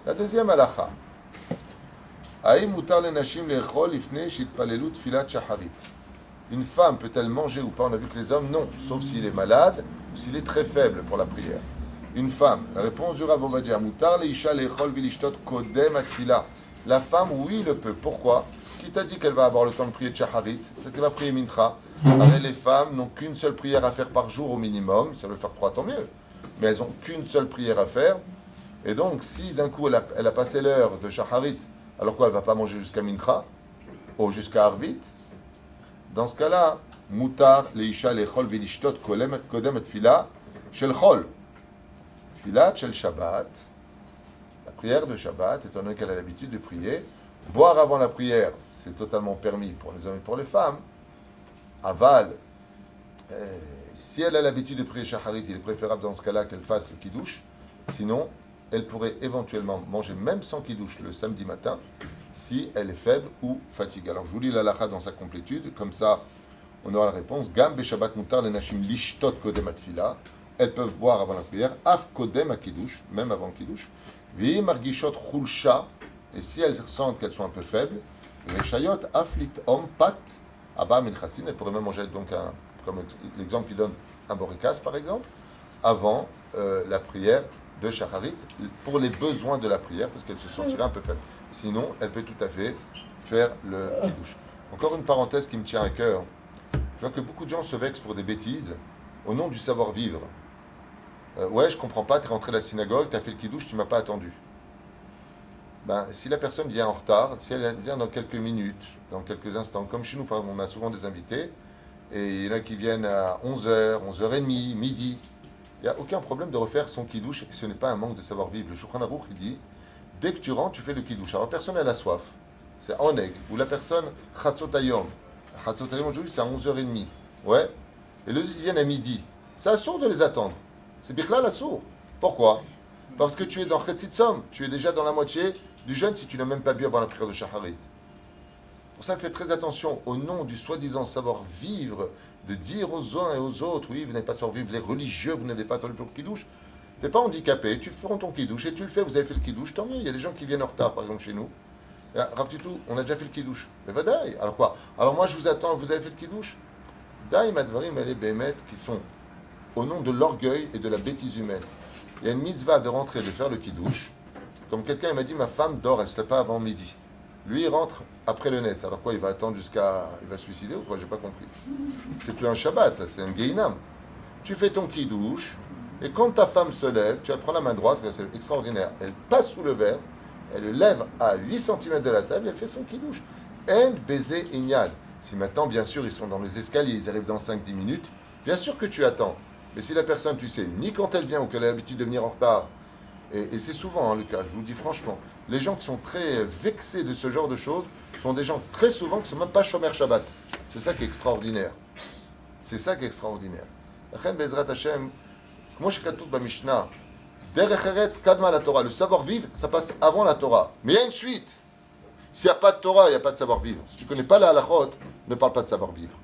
La deuxième halakha. Haïm mutar le nashim lechol ifne shitpalelu tfilat shacharit. Une femme peut-elle manger ou pas? On a vu que les hommes, non, sauf s'il est malade ou s'il est très faible pour la prière. Une femme, la réponse du Rav Ovadia, mutar le isha lechol vilishtot kodem atfila. La femme, oui, le peut. Pourquoi? Qui t'a dit qu'elle va avoir le temps de prier de shacharit? Peut-être qu'elle va prier mincha. Alors, les femmes n'ont qu'une seule prière à faire par jour au minimum. Si elles veulent faire 3, tant mieux. Mais elles n'ont qu'une seule prière à faire. Et donc, si d'un coup elle a passé l'heure de shacharit, alors quoi, elle ne va pas manger jusqu'à mincha ou jusqu'à arvit, dans ce cas-là, mutar leisha lechol vilishtot kodem atfila shel chol. Tfilat shel Shabbat. La prière de Shabbat, étant donné qu'elle a l'habitude de prier, boire avant la prière, c'est totalement permis pour les hommes et pour les femmes. Aval, si elle a l'habitude de prier shacharit, il est préférable dans ce cas-là qu'elle fasse le kiddush. Sinon, elle pourrait éventuellement manger même sans kiddush le samedi matin, si elle est faible ou fatiguée. Alors je vous lis la halakha dans sa complétude, comme ça on aura la réponse. Gam be Shabbat mutar le nashim lishtot kodem atfila. Elles peuvent boire avant la prière, af kodem a kiddush, même avant le kiddush. Vi margishot chulsha, et si elles sentent qu'elles sont un peu faibles, reshayot aflit om pat abba min chassin, elles pourraient même manger donc comme l'exemple qui donne un borikas par exemple, avant la prière de shacharit, pour les besoins de la prière, parce qu'elle se sentirait un peu faible. Sinon, elle peut tout à fait faire le kiddush. Encore une parenthèse qui me tient à cœur. Je vois que beaucoup de gens se vexent pour des bêtises au nom du savoir-vivre. Ouais, je comprends pas, tu es rentré à la synagogue, tu as fait le kiddush, tu m'as pas attendu. Ben, si la personne vient en retard, si elle vient dans quelques minutes, dans quelques instants, comme chez nous, par exemple, on a souvent des invités, et il y en a qui viennent à 11h, 11h30, midi, il n'y a aucun problème de refaire son kiddush, et ce n'est pas un manque de savoir-vivre. Le Shulchan Aruch, il dit, dès que tu rentres, tu fais le kiddush. Alors, la personne, elle a soif, c'est oneg, ou la personne, chatzotayom. Chatzotayom, aujourd'hui, c'est à 11h30, ouais, et les autres, ils viennent à midi. C'est assourd de les attendre. C'est bichlal assourd. Pourquoi? Parce que tu es dans Chetzitzom, tu es déjà dans la moitié du jeûne si tu n'as même pas bu avant la prière de shacharit. Pour ça, fais très attention au nom du soi-disant savoir-vivre, de dire aux uns et aux autres, oui, vous n'avez pas savoir-vivre, les religieux, vous n'avez pas attendu pour le kiddush. Tu n'es pas handicapé, tu feras ton kiddush et tu le fais, vous avez fait le kiddush, tant mieux. Il y a des gens qui viennent en retard, par exemple chez nous. Rav Tutu, on a déjà fait le kiddush. Mais vadaï, alors quoi? Alors moi je vous attends, vous avez fait le kiddush? Daï madvarim elle est bémet qui sont au nom de l'orgueil et de la bêtise humaine. Il y a une mitzvah de rentrer, de faire le kiddush. Comme quelqu'un m'a dit, ma femme dort, elle ne se lève pas avant midi. Lui, il rentre après le net. Alors quoi, il va attendre jusqu'à... Il va se suicider ou quoi? J'ai pas compris. C'est plus un Shabbat, ça, c'est un Geinam. Tu fais ton kiddush, et quand ta femme se lève, tu vas prendre la main droite, c'est extraordinaire. Elle passe sous le verre, elle le lève à 8 cm de la table, et elle fait son kiddush. Elle baiser ignad. Si maintenant, bien sûr, ils sont dans les escaliers, ils arrivent dans 5-10 minutes, bien sûr que tu attends. Mais si la personne, tu sais, ni quand elle vient ou qu'elle a l'habitude de venir en retard, et c'est souvent le cas, je vous le dis franchement, les gens qui sont très vexés de ce genre de choses sont des gens très souvent qui ne sont même pas Shomer Shabbat. C'est ça qui est extraordinaire. C'est ça qui est extraordinaire. La Bezrat Hashem, comme je dis dans la Mishnah, Derech Eretz Kadma la Torah, le savoir-vivre, ça passe avant la Torah. Mais il y a une suite. S'il n'y a pas de Torah, il n'y a pas de savoir-vivre. Si tu ne connais pas la halachot, ne parle pas de savoir-vivre.